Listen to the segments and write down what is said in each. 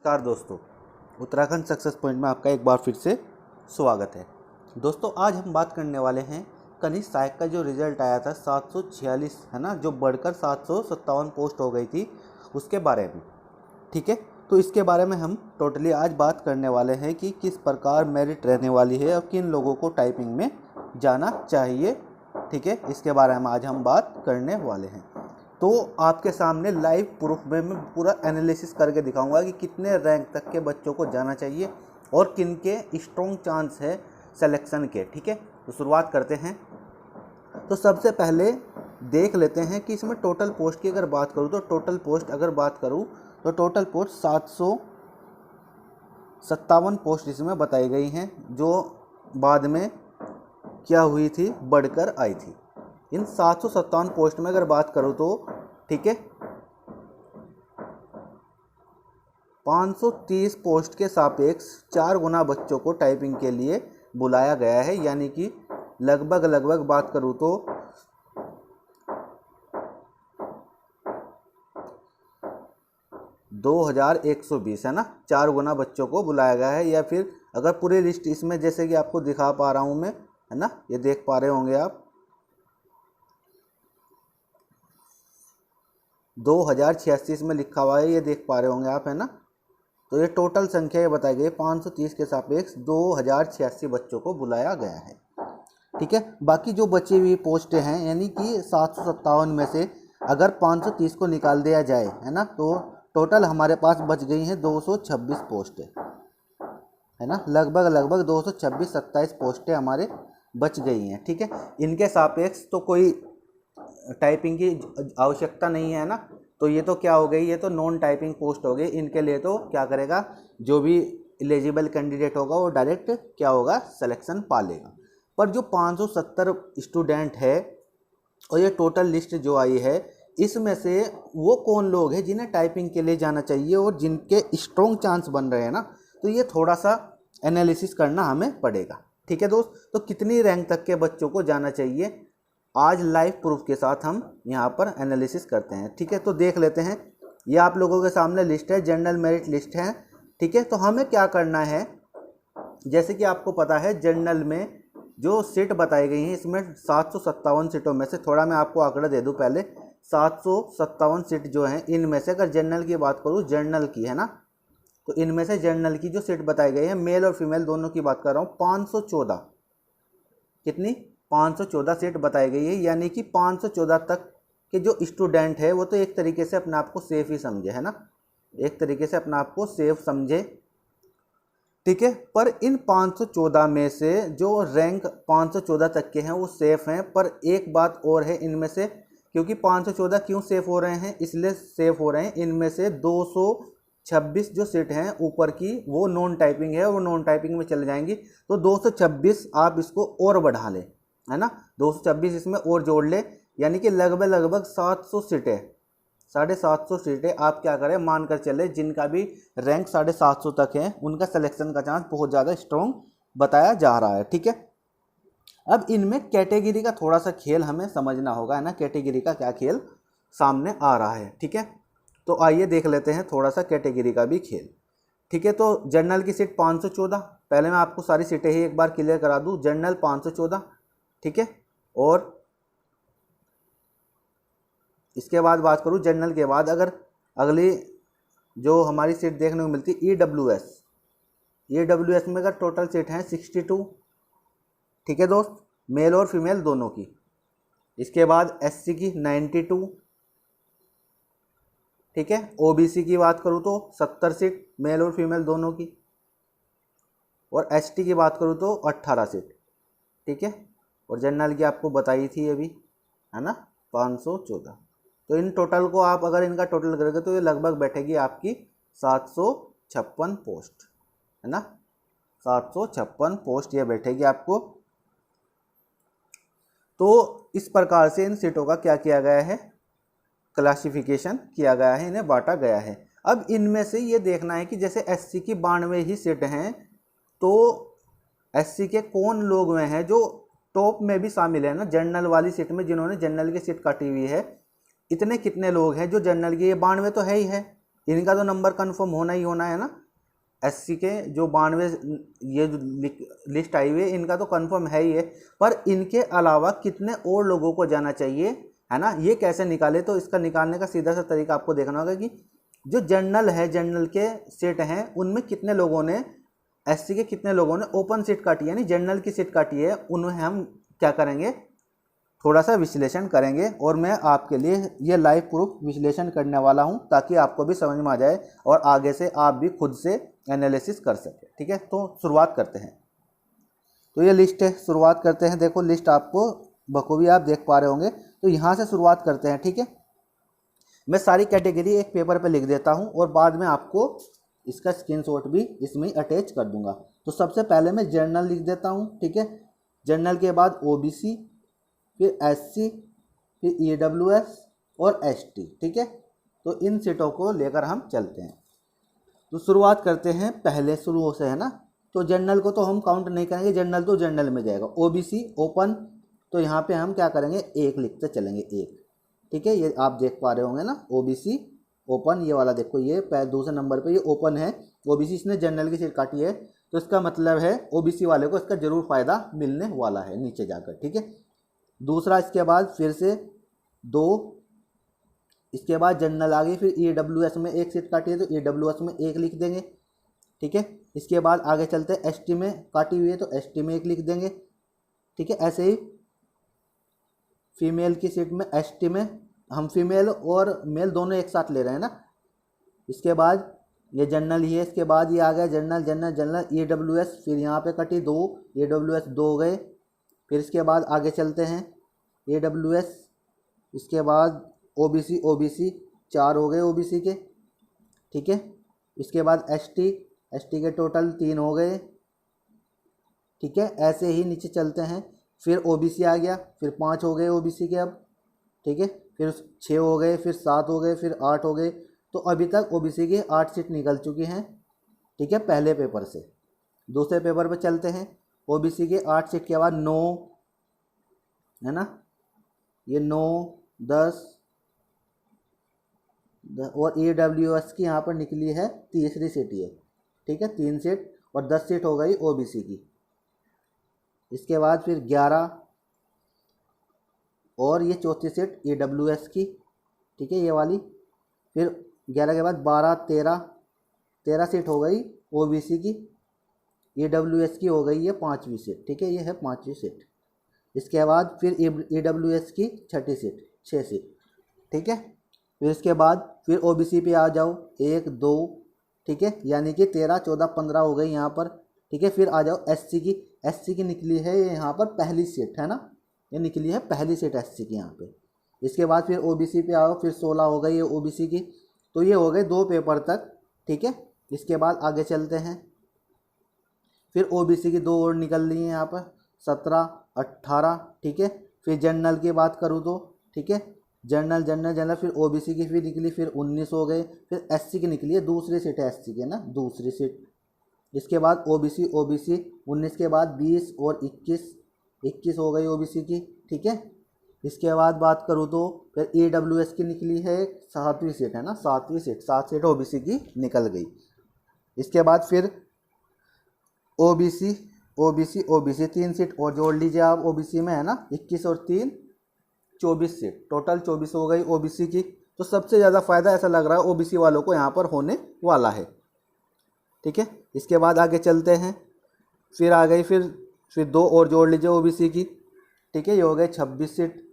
नमस्कार दोस्तों, Uttarakhand success point में आपका एक बार फिर से स्वागत है। दोस्तों आज हम बात करने वाले हैं कनिष्ठ सहायक का जो रिज़ल्ट आया था 746 है ना, जो बढ़कर 757 पोस्ट हो गई थी उसके बारे में। ठीक है, तो इसके बारे में हम टोटली आज बात करने वाले हैं कि किस प्रकार मेरिट रहने वाली है और किन लोगों को टाइपिंग में जाना चाहिए। ठीक है, इसके बारे में आज हम बात करने वाले हैं। तो आपके सामने लाइव प्रूफ में मैं पूरा एनालिसिस करके दिखाऊंगा कि कितने रैंक तक के बच्चों को जाना चाहिए और किन के स्ट्रॉन्ग चांस है सिलेक्शन के। ठीक है, तो शुरुआत करते हैं। तो सबसे पहले देख लेते हैं कि इसमें टोटल पोस्ट की अगर बात करूं तो टोटल पोस्ट अगर बात करूं तो टोटल पोस्ट 757 पोस्ट इसमें बताई गई हैं, जो बाद में क्या हुई थी, बढ़कर आई थी। इन 757 पोस्ट में अगर बात करूं तो ठीक है 530 पोस्ट के सापेक्ष 4 गुना बच्चों को टाइपिंग के लिए बुलाया गया है, यानी कि लगभग बात करूं तो 2120 है ना, 4 गुना बच्चों को बुलाया गया है। या फिर अगर पूरी लिस्ट इसमें जैसे कि आपको दिखा पा रहा हूं मैं, है ना, ये देख पा रहे होंगे आप 2086 इसमें लिखा हुआ है, ये देख पा रहे होंगे आप, है ना। तो ये टोटल संख्या ये बताई गई 530 के सापेक्ष 2086 बच्चों को बुलाया गया है। ठीक है, बाकी जो बची हुई पोस्टें हैं यानी कि 757 में से अगर 530 को निकाल दिया जाए, है ना, तो टोटल हमारे पास बच गई हैं 226 पोस्टें, है ना। लगभग 226-27 पोस्टें हमारे बच गई हैं। ठीक है, इनके सापेक्ष तो कोई टाइपिंग की आवश्यकता नहीं है ना, तो ये तो क्या हो गई, ये तो नॉन टाइपिंग पोस्ट हो गई। इनके लिए तो क्या करेगा, जो भी एलिजिबल कैंडिडेट होगा वो डायरेक्ट क्या होगा, सिलेक्शन पा लेगा। पर जो 570 स्टूडेंट है और ये टोटल लिस्ट जो आई है, इसमें से वो कौन लोग हैं जिन्हें टाइपिंग के लिए जाना चाहिए और जिनके स्ट्रॉन्ग चांस बन रहे हैं ना, तो ये थोड़ा सा एनालिसिस करना हमें पड़ेगा। ठीक है दोस्त, तो कितनी रैंक तक के बच्चों को जाना चाहिए आज लाइव प्रूफ के साथ हम यहाँ पर एनालिसिस करते हैं। ठीक है, तो देख लेते हैं। ये आप लोगों के सामने लिस्ट है, जनरल मेरिट लिस्ट है। ठीक है, तो हमें क्या करना है, जैसे कि आपको पता है जनरल में जो सीट बताई गई हैं इसमें 757 सीटों में से थोड़ा मैं आपको आंकड़ा दे दूं पहले। 757 सीट जो हैं इनमें से अगर जनरल की बात करूं, जनरल की, है ना, तो इनमें से जनरल की जो सीट बताई गई है मेल और फीमेल दोनों की बात कर रहा हूँ, 514 कितनी 514 सीट बताई गई है। यानी कि 514 तक के जो स्टूडेंट है वो तो एक तरीके से अपने आप को सेफ ही समझे, है ना, एक तरीके से अपने आप को सेफ समझे। ठीक है, पर इन 514 में से जो रैंक 514 तक के हैं वो सेफ हैं। पर एक बात और है इनमें से, क्योंकि 514 क्यों सेफ हो रहे हैं, इसलिए सेफ हो रहे हैं, इनमें से 226 जो सीट हैं ऊपर की वो नॉन टाइपिंग है, वो नॉन टाइपिंग में चले जाएंगी। तो 226 आप इसको और बढ़ा लें, है ना, 226 इसमें और जोड़ ले, यानी कि लगभग 700 सीटें, 750 सीटें आप क्या करें, मानकर चले जिनका भी रैंक 750 तक है उनका सिलेक्शन का चांस बहुत ज़्यादा स्ट्रॉन्ग बताया जा रहा है। ठीक है, अब इनमें कैटेगरी का थोड़ा सा खेल हमें समझना होगा, है ना, कैटेगरी का क्या खेल सामने आ रहा है। ठीक है, तो आइए देख लेते हैं थोड़ा सा कैटेगरी का भी खेल। ठीक है, तो जनरल की सीट 514, पहले मैं आपको सारी सीटें ही एक बार क्लियर करा दूँ। जनरल 514, ठीक है, और इसके बाद बात करूं जनरल के बाद अगर अगली जो हमारी सीट देखने को मिलती है EWS में अगर टोटल सीट हैं 62। ठीक है दोस्त, मेल और फीमेल दोनों की। इसके बाद SC की 92। ठीक है, OBC की बात करूं तो 70 सीट, मेल और फीमेल दोनों की। और ST की बात करूं तो 18 सीट। ठीक है, और जनरल की आपको बताई थी अभी, है ना, 514। तो इन टोटल को आप अगर इनका टोटल करोगे तो ये लगभग बैठेगी आपकी 756 पोस्ट, है ना, 756 पोस्ट ये बैठेगी आपको। तो इस प्रकार से इन सीटों का क्या किया गया है, क्लासिफिकेशन किया गया है, इन्हें बांटा गया है। अब इनमें से ये देखना है कि जैसे SC की 92 ही सीट हैं, तो SC के कौन लोग में हैं जो टॉप में भी शामिल है ना, जनरल वाली सीट में, जिन्होंने जनरल की सीट काटी हुई है, इतने कितने लोग हैं जो जनरल की, ये 92 तो है ही है, इनका तो नंबर कन्फर्म होना ही होना है ना। एससी के जो 92 ये जो लिस्ट आई हुई है इनका तो कंफर्म है ही है, पर इनके अलावा कितने और लोगों को जाना चाहिए, है ना, ये कैसे निकाले। तो इसका निकालने का सीधा सा तरीका आपको देखना होगा कि जो जनरल है, जनरल के सीट हैं उनमें कितने लोगों ने, एससी के कितने लोगों ने ओपन सीट काटी यानी जनरल की सीट काटी है, उन्हें हम क्या करेंगे, थोड़ा सा विश्लेषण करेंगे। और मैं आपके लिए ये लाइव प्रूफ विश्लेषण करने वाला हूं ताकि आपको भी समझ में आ जाए और आगे से आप भी खुद से एनालिसिस कर सकें। ठीक है, तो शुरुआत करते हैं। तो ये लिस्ट है, शुरुआत करते हैं। देखो लिस्ट आपको बखूबी आप देख पा रहे होंगे। तो यहाँ से शुरुआत करते हैं। ठीक है, मैं सारी कैटेगरी एक पेपर पे लिख देता हूँ और बाद में आपको इसका स्क्रीनशॉट भी इसमें अटैच कर दूंगा। तो सबसे पहले मैं जनरल लिख देता हूँ। ठीक है, जनरल के बाद ओबीसी, फिर एससी, फिर ईडब्ल्यूएस और एसटी। ठीक है, तो इन सीटों को लेकर हम चलते हैं। तो शुरुआत करते हैं पहले शुरू से, है ना। तो जनरल को तो हम काउंट नहीं करेंगे, जनरल तो जनरल में जाएगा। ओबीसी ओपन, तो यहाँ पे हम क्या करेंगे, एक लिखते चलेंगे, एक। ठीक है, ये आप देख पा रहे होंगे ना, ओबीसी ओपन, ये वाला देखो, ये दूसरे नंबर पे ये ओपन है। ओबीसी इसने जनरल की सीट काटी है, तो इसका मतलब है ओबीसी वाले को इसका जरूर फायदा मिलने वाला है नीचे जाकर। ठीक है, दूसरा, इसके बाद फिर से 2, इसके बाद जनरल आ गई, फिर ईडब्ल्यूएस में एक सीट काटी है तो ईडब्ल्यूएस में एक लिख देंगे। ठीक है, इसके बाद आगे चलते हैं, एसटी में काटी हुई है तो एसटी में एक लिख देंगे। ठीक है, ऐसे ही फीमेल की सीट में एसटी में हम फीमेल और मेल दोनों एक साथ ले रहे हैं ना। इसके बाद ये जनरल ही है, इसके बाद ये आ गया जनरल जनरल जनरल ईडब्ल्यूएस, फिर यहाँ पे कटी 2, ईडब्ल्यूएस 2 हो गए। फिर इसके बाद आगे चलते हैं, ईडब्ल्यूएस, इसके बाद ओबीसी ओबीसी 4 हो गए ओबीसी के। ठीक है, इसके बाद एसटी, एसटी के टोटल 3 हो गए। ठीक है, ऐसे ही नीचे चलते हैं, फिर ओबीसी आ गया, फिर 5 हो गए ओबीसी के अब। ठीक है, फिर 6 हो गए, फिर 7 हो गए, फिर 8 हो गए। तो अभी तक ओबीसी की 8 सीट निकल चुकी हैं। ठीक है, पहले पेपर से। दूसरे पेपर पे चलते हैं, ओबीसी के 8 सीट के बाद 9, है ना, ये 9, 10 और ईडब्ल्यूएस की यहाँ पर निकली है तीसरी सीट ये। ठीक है, 3 सीट और 10 सीट हो गई ओबीसी की। इसके बाद फिर 11 और ये चौथी सीट ईडब्ल्यूएस की। ठीक है, ये वाली। फिर 11 के बाद 12, 13 सीट हो गई ओबीसी की। ईडब्ल्यूएस की हो गई है 5वीं सीट। ठीक है, ये है 5वीं सीट। इसके बाद फिर ईडब्ल्यूएस की 6ठी सीट, 6 सीट। ठीक है, फिर इसके बाद फिर ओबीसी पे आ जाओ, 1, 2, ठीक है, यानी कि 13, 14, 15 हो गई यहाँ पर। ठीक है, फिर आ जाओ एससी की। एससी की निकली है ये यहाँ पर पहली सीट, है ना, ये निकली है पहली सीट एससी की यहाँ पे। इसके बाद फिर ओबीसी पे आओ, फिर 16 हो गई है ओबीसी की। तो ये हो गए 2 पेपर तक। ठीक है, इसके बाद आगे चलते हैं, फिर ओबीसी की 2 और निकल रही हैं यहाँ पर, 17, 18। ठीक है, फिर जनरल की बात करूँ तो, ठीक है, जनरल जनरल जनरल, फिर ओबीसी की फिर निकली, फिर 19 हो गए। फिर एससी की निकली है, दूसरी सीट है एससी की ना, दूसरी सीट। इसके बाद ओबीसी ओबीसी 19 के बाद 20 और 21 हो गई ओबीसी की। ठीक है, इसके बाद बात करूँ तो फिर ईडब्ल्यूएस की निकली है 7वीं सीट, है ना, 7वीं सीट, 7 सीट ओबीसी की निकल गई। इसके बाद फिर ओबीसी ओबीसी ओबीसी 3 सीट और जोड़ लीजिए आप ओबीसी में, है ना, 21 और 3 24 सीट, टोटल 24 हो गई ओबीसी की। तो सबसे ज़्यादा फायदा ऐसा लग रहा है ओबीसी वालों को यहाँ पर होने वाला है। ठीक है, इसके बाद आगे चलते हैं, फिर आ गई फिर 2 और जोड़ लीजिए ओबीसी की। ठीक है, ये हो गए 26 सीट।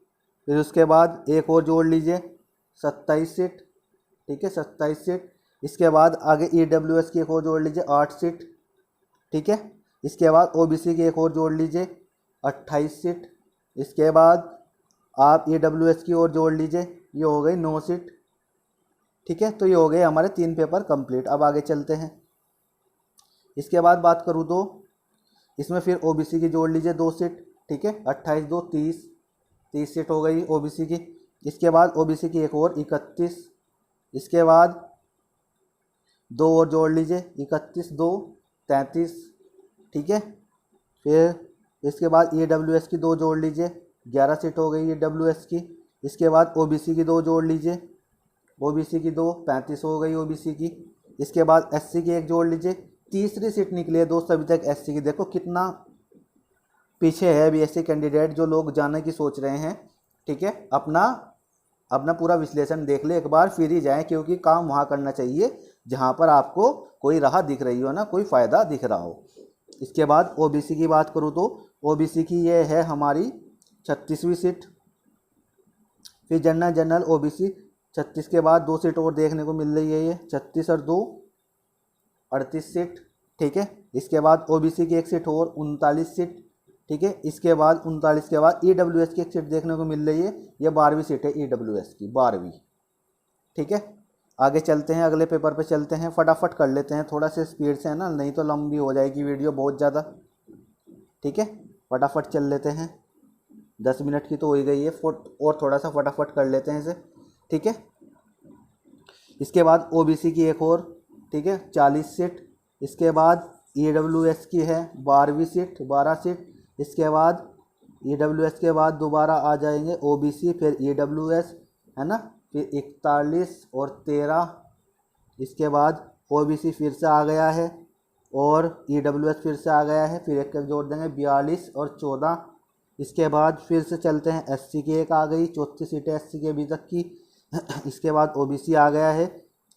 फिर उसके बाद एक और जोड़ लीजिए 27 सीट। ठीक है, 27 सीट। इसके बाद आगे ईडब्ल्यूएस की एक और जोड़ लीजिए 8 सीट। ठीक है, इसके बाद ओबीसी की एक और जोड़ लीजिए 28 सीट। इसके बाद आप ईडब्ल्यूएस की और जोड़ लीजिए, ये हो गई 9 सीट। ठीक है, तो ये हो गए हमारे 3 पेपर कंप्लीट। अब आगे चलते हैं, इसके बाद बात करूँ तो इसमें फिर ओबीसी की जोड़ लीजिए 2 सीट। ठीक है, 28, 2, 30 सीट हो गई ओबीसी की। इसके बाद ओबीसी की एक और 31। इसके बाद 2 और जोड़ लीजिए, 31, 2, 33। ठीक है, फिर इसके बाद ईडब्ल्यूएस की 2 जोड़ लीजिए, 11 सीट हो गई ईडब्ल्यूएस की। इसके बाद ओबीसी की 2 जोड़ लीजिए, ओबीसी की 2, 35 हो गई ओबीसी की। इसके बाद एससी की 1 जोड़ लीजिए, तीसरी सीट निकली है दोस्त अभी तक एससी की। देखो कितना पीछे है अभी एससी कैंडिडेट, जो लोग जाने की सोच रहे हैं। ठीक है, अपना अपना पूरा विश्लेषण देख ले एक बार, फिर ही जाएं, क्योंकि काम वहाँ करना चाहिए जहाँ पर आपको कोई राह दिख रही हो ना, कोई फ़ायदा दिख रहा हो। इसके बाद ओबीसी की बात करूँ तो ओबीसी की ये है हमारी 36वीं सीट। फिर जनरल ओबीसी 36 के बाद 2 सीट और देखने को मिल रही है, ये 36 और 2 38 सीट। ठीक है, इसके बाद ओबीसी की 1 सीट और 39 सीट। ठीक है, इसके बाद 39 के बाद ईडब्ल्यूएस की 1 सीट देखने को मिल रही है, ये 12वीं सीट है ईडब्ल्यूएस की, 12वीं। ठीक है, आगे चलते हैं, अगले पेपर पे चलते हैं, फटाफट कर लेते हैं थोड़ा सा स्पीड से, है ना, नहीं तो लंबी हो जाएगी वीडियो बहुत ज़्यादा। ठीक है, फटाफट चल लेते हैं, 10 मिनट की तो हो ही गई है, और थोड़ा सा फटाफट कर लेते हैं इसे। ठीक है, इसके बाद ओबीसी की एक और, ठीक है, 40 सीट। इसके बाद ईडब्ल्यूएस की है 12वीं सीट, 12 सीट। इसके बाद ईडब्ल्यूएस के बाद दोबारा आ जाएंगे ओबीसी, फिर ईडब्ल्यूएस, है ना, फिर 41 और 13। इसके बाद ओबीसी फिर से आ गया है और ईडब्ल्यूएस फिर से आ गया है, फिर एक जोड़ देंगे 42 और 14। इसके बाद फिर से चलते हैं, एससी की एक आ गई, 34 सीटें एससी की अभी तक की। इसके बाद ओबीसी आ गया है,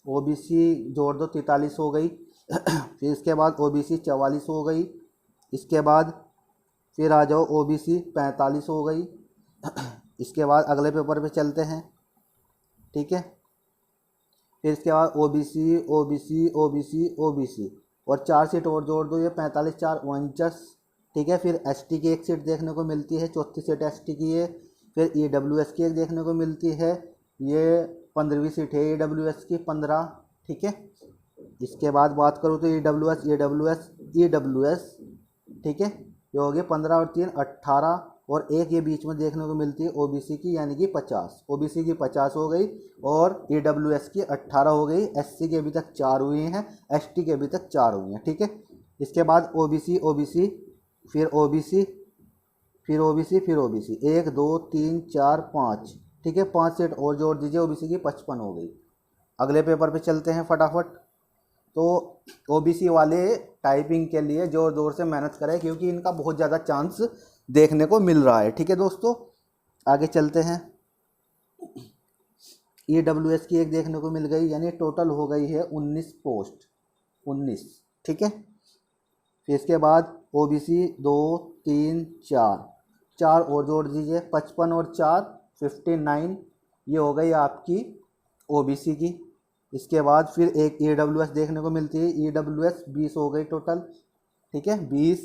ओबीसी जोड़ दो 43 हो गई। फिर इसके बाद ओबीसी 44 हो गई। इसके बाद फिर आ जाओ ओबीसी 45 हो गई। इसके बाद अगले पेपर पे चलते हैं। ठीक है, फिर इसके बाद ओबीसी ओबीसी ओबीसी ओबीसी और 4 सीट और जोड़ दो, ये 45 4 49। ठीक है, फिर एसटी की 1 सीट देखने को मिलती है, 34 सीट एसटी की है। फिर ईडब्ल्यूएस की 1 देखने को मिलती है, ये 15वीं सीट है ईडब्ल्यूएस की, 15। ठीक है, इसके बाद बात करूँ तो ईडब्ल्यूएस, ठीक है, ये हो गए 15 और 3 18, और एक ये बीच में देखने को मिलती है ओबीसी की, यानी कि 50। ओबीसी की 50 हो गई और ईडब्ल्यूएस की 18 हो गई। एससी के अभी तक 4 हुई हैं, एसटी के अभी तक 4 हुई हैं। ठीक है, इसके बाद ओबीसी ओबीसी फिर ओबीसी फिर ओबीसी फिर ओबीसी 1 2 3 4 5। ठीक है, 5 सीट और जोड़ दीजिए, ओबीसी की 55 हो गई। अगले पेपर पे चलते हैं फटाफट। तो ओबीसी वाले टाइपिंग के लिए ज़ोर ज़ोर से मेहनत करें, क्योंकि इनका बहुत ज़्यादा चांस देखने को मिल रहा है। ठीक है दोस्तों, आगे चलते हैं। ईडब्ल्यूएस की 1 देखने को मिल गई, यानी टोटल हो गई है 19 पोस्ट, 19। ठीक है, फिर इसके बाद ओबीसी 2 3 4 और जोड़ दीजिए, 55 और 4 59, ये हो गई आपकी ओबीसी की। इसके बाद फिर एक ईडब्ल्यूएस देखने को मिलती है, ईडब्ल्यूएस 20 हो गई टोटल। ठीक है, 20।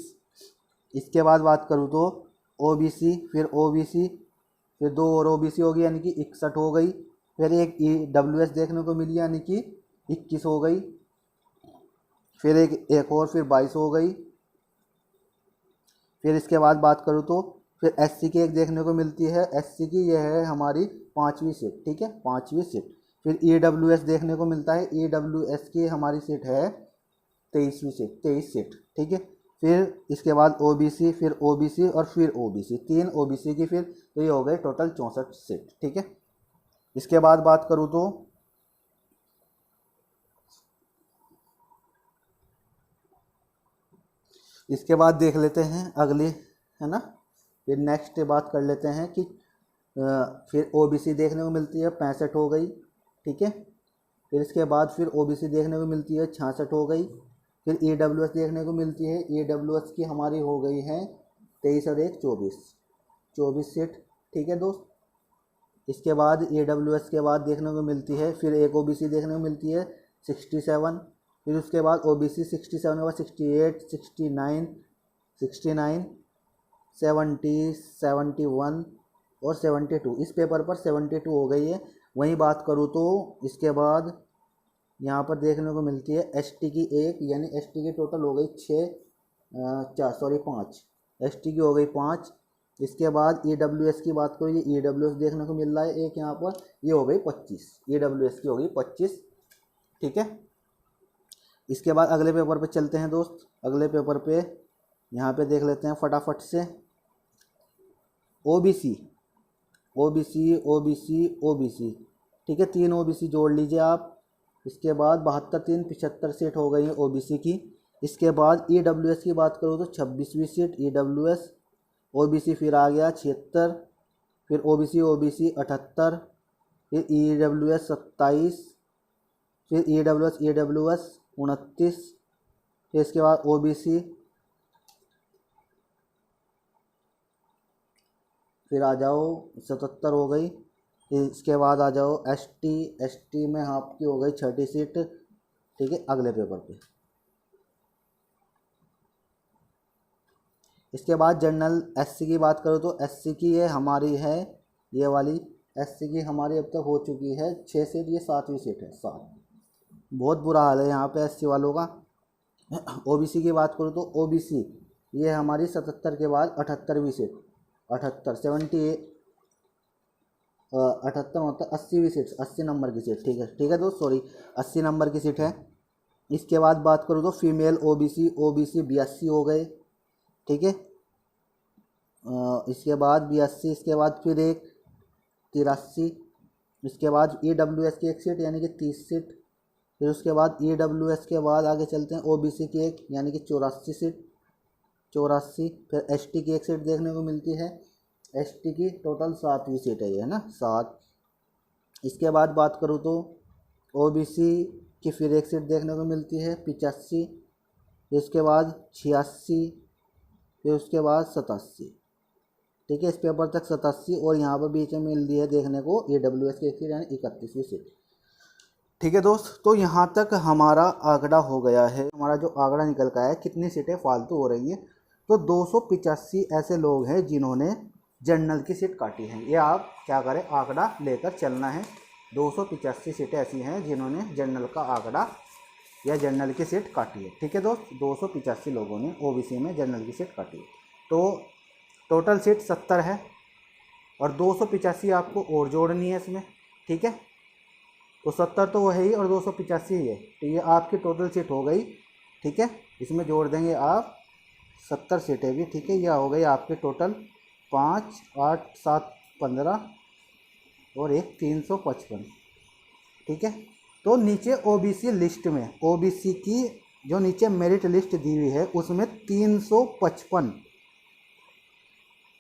इसके बाद बात करूँ तो ओबीसी फिर 2 और ओबीसी हो गई, यानी कि 61 हो गई। फिर एक ईडब्ल्यूएस देखने को मिली, यानी कि 21 हो गई। फिर एक और, फिर 22 हो गई। फिर इसके बाद बात करूँ तो फिर एससी की 1 देखने को मिलती है, एससी की यह है हमारी 5वीं सीट। ठीक है, 5वीं सीट। फिर ईडब्ल्यूएस देखने को मिलता है, ईडब्ल्यूएस की हमारी सीट है 23वीं सीट, 23 सीट। ठीक है, फिर इसके बाद ओबीसी फिर ओबीसी और फिर ओबीसी, 3 ओबीसी की, फिर तो ये हो गए टोटल 64 सीट। ठीक है, इसके बाद बात करूँ तो इसके बाद देख लेते हैं अगली, है ना, फिर नेक्स्ट बात कर लेते हैं कि फिर ओबीसी देखने को मिलती है 65 हो गई। ठीक है, फिर इसके बाद फिर ओबीसी देखने को मिलती है 66 हो गई। फिर ईडब्ल्यूएस देखने को मिलती है, ईडब्ल्यूएस की हमारी हो गई है 23 और 1 24 सीट। ठीक है दोस्त, इसके बाद ईडब्ल्यूएस के बाद देखने को मिलती है फिर एक ओबीसी देखने को मिलती है 67। फिर उसके बाद ओबीसी 67 के बाद 68 69 69 70 71 और 72। इस पेपर पर 72 हो गई है। वहीं बात करूँ तो इसके बाद यहाँ पर देखने को मिलती है एसटी की 1, यानी एसटी की टोटल हो गई 5, एसटी की हो गई 5। इसके बाद ईडब्ल्यूएस की बात करूँ, ये ईडब्ल्यूएस देखने को मिल रहा है एक यहाँ पर, ये हो गई 25, ईडब्ल्यूएस की हो गई 25। ठीक है, इसके बाद अगले पेपर पे चलते हैं दोस्त। अगले पेपर पे यहाँ पे देख लेते हैं फटाफट से, ओबीसी ओबीसी ओबीसी ओबीसी ठीक है, 3 ओबीसी जोड़ लीजिए आप। इसके बाद 72 3 75 सीट हो गई ओबीसी की। इसके बाद ईडब्ल्यूएस की बात करूँ तो 26वीं सीट ईडब्ल्यूएस। ओबीसी फिर आ गया 76, फिर ओबीसी 78, फिर ईडब्ल्यूएस 27, फिर ईडब्ल्यूएस 29, फिर इसके बाद ओबीसी, फिर आ जाओ 77 हो गई। इसके बाद आ जाओ एसटी में आपकी हो गई 6ठी सीट। ठीक है, अगले पेपर पे। इसके बाद जनरल एससी की बात करो तो एससी की ये हमारी है, ये वाली एससी की हमारी अब तक हो चुकी है 6 सीट, ये 7वीं सीट है 7। बहुत बुरा हाल है यहाँ पे एससी वालों का। ओबीसी की बात करूँ तो ओबीसी ये हमारी 77 के बाद 78वीं सीट, 78 मतलब 80वीं सीट, 80 नंबर की सीट। ठीक है दोस्त, सॉरी 80 नंबर की सीट है। इसके बाद बात करूँ तो फीमेल ओबीसी 82 हो गए। ठीक है, इसके बाद 82, इसके बाद फिर एक 83, इसके बाद ईडब्ल्यूएस की एक सीट यानी कि 30 सीट। फिर उसके बाद ईडब्ल्यूएस के बाद आगे चलते हैं ओबीसी की एक यानी कि 84 सीट, 84। फिर एसटी की एक सीट देखने को मिलती है, एसटी की टोटल 7वीं सीट है ये, है ना, 7। इसके बाद बात करूँ तो ओबीसी की फिर एक सीट देखने को मिलती है 85, इसके बाद 86, फिर उसके बाद 87। ठीक है, इस पेपर तक 87 और यहाँ पर बीच में मिल रही है देखने को ईडब्ल्यूएस की एक सीट यानी 31वीं सीट। ठीक है दोस्त, तो यहाँ तक हमारा आंकड़ा हो गया है। हमारा जो आंकड़ा निकल का है कितनी सीटें फालतू हो रही हैं, तो 285 ऐसे लोग हैं जिन्होंने जनरल की सीट काटी है। ये आप क्या करें, आंकड़ा लेकर चलना है। 285 सीटें ऐसी हैं जिन्होंने जनरल का आंकड़ा या जनरल की सीट काटी है। ठीक है दोस्त, 285 लोगों ने ओबीसी में जनरल की सीट काटी है। तो टोटल सीट 70 है और 285 आपको और जोड़नी है इसमें। ठीक है, तो 70 तो वो है ही और 285 ही है, तो ये आपकी टोटल सीट हो गई। ठीक है, इसमें जोड़ देंगे आप 70 सीटें भी। ठीक है, यह हो गई आपके टोटल 5 8 7 15 और एक 355। ठीक है, तो नीचे ओबीसी लिस्ट में ओबीसी की जो नीचे मेरिट लिस्ट दी हुई है उसमें 355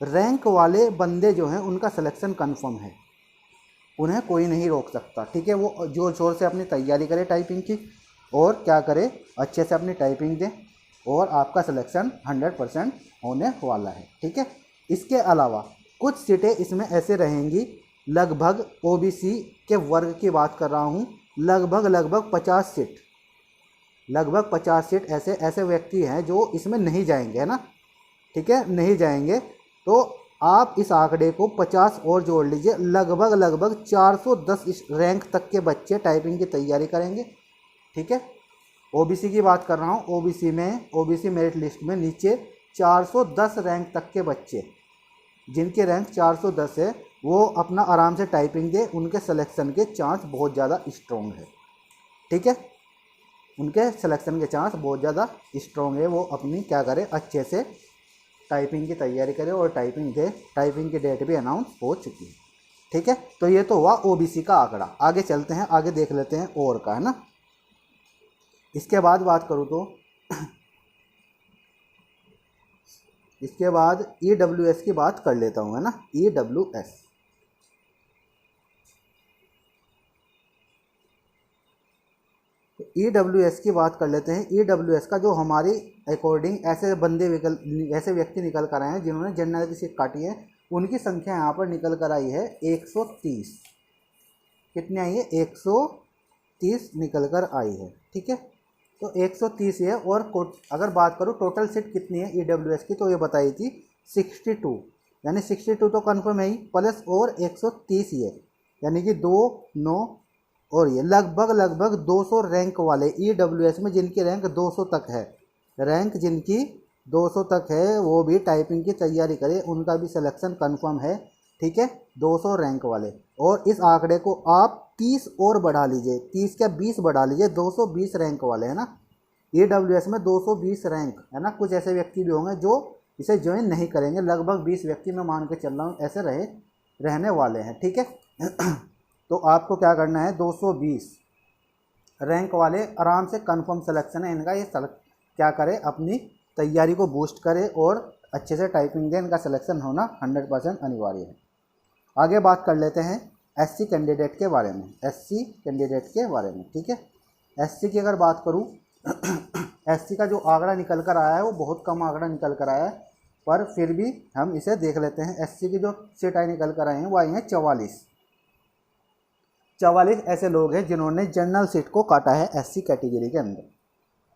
रैंक वाले बंदे जो हैं उनका सिलेक्शन कंफर्म है, उन्हें कोई नहीं रोक सकता। ठीक है, वो जोर शोर से अपनी तैयारी करे टाइपिंग की और क्या करे, अच्छे से अपनी टाइपिंग दे और आपका सिलेक्शन 100% होने वाला है। ठीक है, इसके अलावा कुछ सीटें इसमें ऐसे रहेंगी, लगभग ओबीसी के वर्ग की बात कर रहा हूँ, लगभग 50 सीट, लगभग 50 सीट ऐसे व्यक्ति हैं जो इसमें नहीं जाएंगे, है ना। ठीक है, नहीं जाएंगे, तो आप इस आंकड़े को 50 और जोड़ लीजिए, लगभग 410 रैंक तक के बच्चे टाइपिंग की तैयारी करेंगे। ठीक है, ओबीसी की बात कर रहा हूँ, ओबीसी मेरिट लिस्ट में नीचे 410 रैंक तक के बच्चे जिनके रैंक 410 है वो अपना आराम से टाइपिंग दे, उनके सिलेक्शन के चांस बहुत ज़्यादा स्ट्रॉन्ग है। ठीक है, उनके सिलेक्शन के चांस बहुत ज़्यादा स्ट्रॉन्ग है, वो अपनी क्या करें, अच्छे से टाइपिंग की तैयारी करें और टाइपिंग दे। टाइपिंग की डेट भी अनाउंस हो चुकी है। ठीक है, तो ये तो हुआ ओबीसी का आंकड़ा। आगे चलते हैं, आगे देख लेते हैं और का, है ना। इसके बाद बात करूँ तो इसके बाद ईडब्ल्यूएस की बात कर लेता हूँ, है ना। ईडब्ल्यूएस ईडब्ल्यूएस की बात कर लेते हैं। ईडब्ल्यूएस का जो हमारी अकॉर्डिंग ऐसे व्यक्ति निकल कर आए हैं जिन्होंने जनरल की सीट काटी है, उनकी संख्या यहाँ पर निकल कर आई है 130। कितनी आई है, 130 निकल कर आई है। ठीक है, तो 130 है। और अगर बात करूँ टोटल सीट कितनी है ईडब्ल्यूएस की, तो ये बताई थी 62, यानी 62 तो कन्फर्म है ही, प्लस और 130 ही है, यानी कि 2 9 और ये लगभग 200 रैंक वाले ईडब्ल्यूएस में जिनकी रैंक 200 तक है, रैंक जिनकी 200 तक है वो भी टाइपिंग की तैयारी करें, उनका भी सिलेक्शन कंफर्म है। ठीक है, 200 रैंक वाले। और इस आंकड़े को आप 30 और बढ़ा लीजिए, 30 क्या 20 बढ़ा लीजिए, 220 रैंक वाले, है ना। ईडब्ल्यूएस में 220 रैंक, है ना। कुछ ऐसे व्यक्ति भी होंगे जो इसे ज्वाइन नहीं करेंगे, लगभग 20 व्यक्ति मैं मान के चल रहा हूँ ऐसे रहने वाले हैं। ठीक है, तो आपको क्या करना है, 220 रैंक वाले आराम से कंफर्म सिलेक्शन है इनका। ये क्या करे, अपनी तैयारी को बूस्ट करे और अच्छे से टाइपिंग दे। इनका सिलेक्शन होना 100% अनिवार्य है। आगे बात कर लेते हैं एससी कैंडिडेट के बारे में। एससी कैंडिडेट के बारे में, ठीक है। एससी की अगर बात करूं एससी का जो आंकड़ा निकल कर आया है वो बहुत कम आंकड़ा निकल कर आया है, पर फिर भी हम इसे देख लेते हैं। एससी की जो सीट आई निकल कर आए हैं वो आई हैं 44 ऐसे लोग हैं जिन्होंने जनरल सीट को काटा है एससी कैटेगरी के अंदर,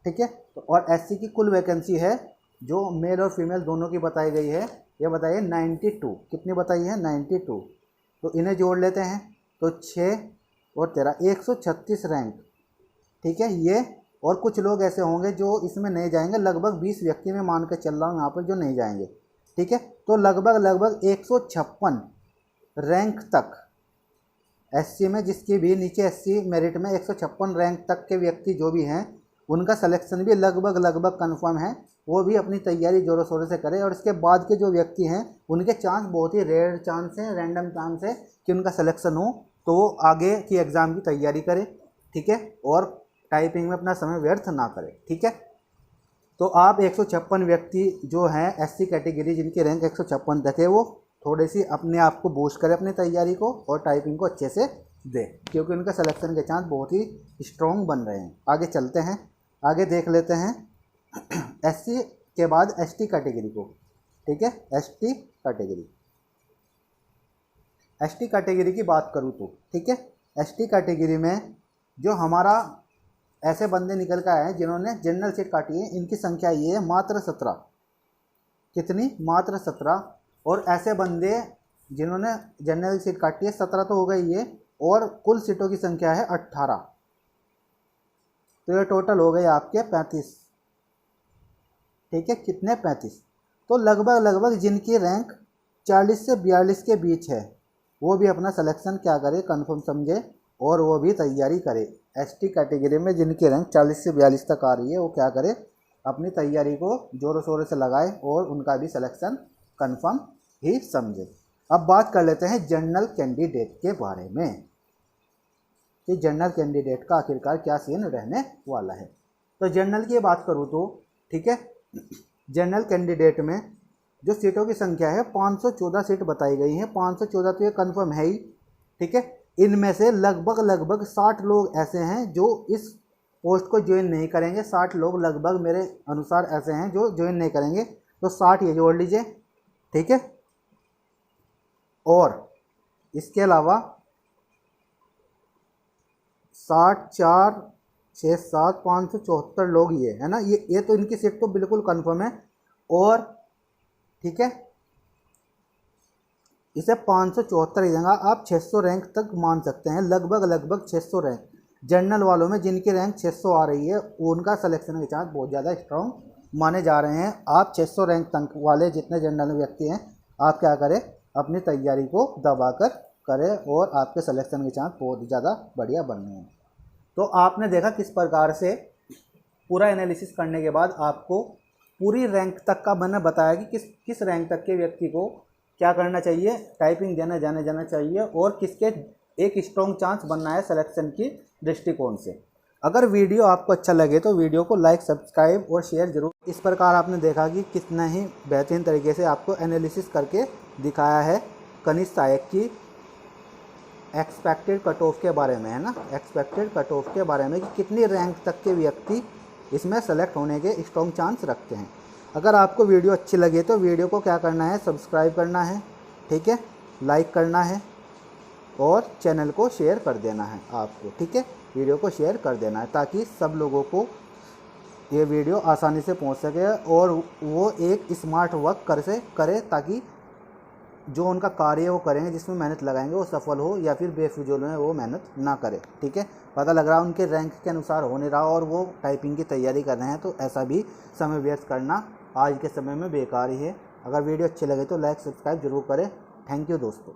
ठीक है। तो और एससी की कुल वैकेंसी है जो मेल और फीमेल दोनों की बताई गई है, ये बताइए 92। कितनी बताई है, 92। तो इन्हें जोड़ लेते हैं तो 6 और 13 136 रैंक, ठीक है। ये और कुछ लोग ऐसे होंगे जो इसमें नहीं जाएंगे, लगभग 20 व्यक्ति में मान के चल रहा हूँ यहाँ पर जो नहीं जाएंगे, ठीक है। तो लगभग 156 रैंक तक एससी में, जिसकी भी नीचे एससी मेरिट में 156 रैंक तक के व्यक्ति जो भी हैं उनका सिलेक्शन भी लगभग कंफर्म है। वो भी अपनी तैयारी जोरों शोरों से करें। और इसके बाद के जो व्यक्ति हैं उनके चांस बहुत ही रेयर चांस हैं, रैंडम चांस है कि उनका सिलेक्शन हो, तो वो आगे की एग्ज़ाम की तैयारी करें, ठीक है, और टाइपिंग में अपना समय व्यर्थ ना करें, ठीक है। तो आप 156 व्यक्ति जो हैं एससी कैटेगरी जिनकी रैंक 156 तक है, वो थोड़ी सी अपने आप को बूस्ट करें अपनी तैयारी को और टाइपिंग को अच्छे से दे, क्योंकि उनका सिलेक्शन के चांस बहुत ही स्ट्रॉन्ग बन रहे हैं। आगे चलते हैं, आगे देख लेते हैं एससी के बाद एसटी कैटेगरी को, ठीक है। एसटी कैटेगरी की बात करूँ तो, ठीक है, एसटी कैटेगरी में जो हमारा ऐसे बंदे निकल कर आए हैं जिन्होंने जनरल सीट काटी है, इनकी संख्या ये है मात्र 17। कितनी, मात्र 17। और ऐसे बंदे जिन्होंने जनरल सीट काटी है 17 तो हो गई ये, और कुल सीटों की संख्या है 18। तो ये टोटल हो गए आपके 35, ठीक है। कितने, 35। तो लगभग जिनकी रैंक 40 से 42 के बीच है वो भी अपना सिलेक्शन क्या करे, कंफर्म समझे और वो भी तैयारी करे। एसटी कैटेगरी में जिनकी रैंक 40 से 42 तक आ रही है वो क्या करे, अपनी तैयारी को जोरों शोरों से लगाए और उनका भी सिलेक्शन कंफर्म ही समझे। अब बात कर लेते हैं जनरल कैंडिडेट के बारे में कि जनरल कैंडिडेट का आखिरकार क्या सीन रहने वाला है। तो जनरल की बात करूँ तो, ठीक है, जनरल कैंडिडेट में जो सीटों की संख्या है 514 सीट बताई गई है। 514 तो ये कन्फर्म है ही, ठीक है। इनमें से लगभग 60 लोग ऐसे हैं जो इस पोस्ट को ज्वाइन नहीं करेंगे। 60 लोग लगभग मेरे अनुसार ऐसे हैं जो ज्वाइन नहीं करेंगे, तो 60 ये जोड़ लीजिए, ठीक है। और इसके अलावा 60 4 6 7 574 लोग ये है ना, ये तो इनकी सीट तो बिल्कुल कंफर्म है। और ठीक है, इसे 574 ही देगा, आप 600 रैंक तक मान सकते हैं, लगभग 600 रैंक। जनरल वालों में जिनकी रैंक 600 आ रही है उनका सिलेक्शन के चांस बहुत ज़्यादा स्ट्रॉन्ग माने जा रहे हैं। आप 600 रैंक तक वाले जितने जनरल व्यक्ति हैं, आप क्या करें, अपनी तैयारी को दबाकर करें और आपके सिलेक्शन के चांस बहुत ज़्यादा बढ़िया बन रहे हैं। तो आपने देखा किस प्रकार से पूरा एनालिसिस करने के बाद आपको पूरी रैंक तक का मैंने बताया कि किस रैंक तक के व्यक्ति को क्या करना चाहिए, टाइपिंग जाना चाहिए और किसके एक स्ट्रॉन्ग चांस बनना है सिलेक्शन की दृष्टिकोण से। अगर वीडियो आपको अच्छा लगे तो वीडियो को लाइक, सब्सक्राइब और शेयर जरूर। इस प्रकार आपने देखा कि कितना ही बेहतरीन तरीके से आपको एनालिसिस करके दिखाया है कनिष्ठ सहायक की एक्सपेक्टेड कट ऑफ के बारे में, है ना, एक्सपेक्टेड कट ऑफ के बारे में कि कितनी रैंक तक के व्यक्ति इसमें सेलेक्ट होने के स्ट्रॉन्ग चांस रखते हैं। अगर आपको वीडियो अच्छी लगे तो वीडियो को क्या करना है, सब्सक्राइब करना है, ठीक है, लाइक करना है और चैनल को शेयर कर देना है आपको, ठीक है, वीडियो को शेयर कर देना है ताकि सब लोगों को ये वीडियो आसानी से पहुंच सके और वो एक स्मार्ट वर्क करे ताकि जो उनका कार्य वो करेंगे, जिसमें मेहनत लगाएंगे, वो सफल हो या फिर बेफिजूल में वो मेहनत ना करे, ठीक है। पता लग रहा है उनके रैंक के अनुसार हो नहीं रहा और वो टाइपिंग की तैयारी कर रहे हैं, तो ऐसा भी समय व्यर्थ करना आज के समय में बेकार ही है। अगर वीडियो अच्छी लगे तो लाइक, सब्सक्राइब जरूर करें। थैंक यू दोस्तों।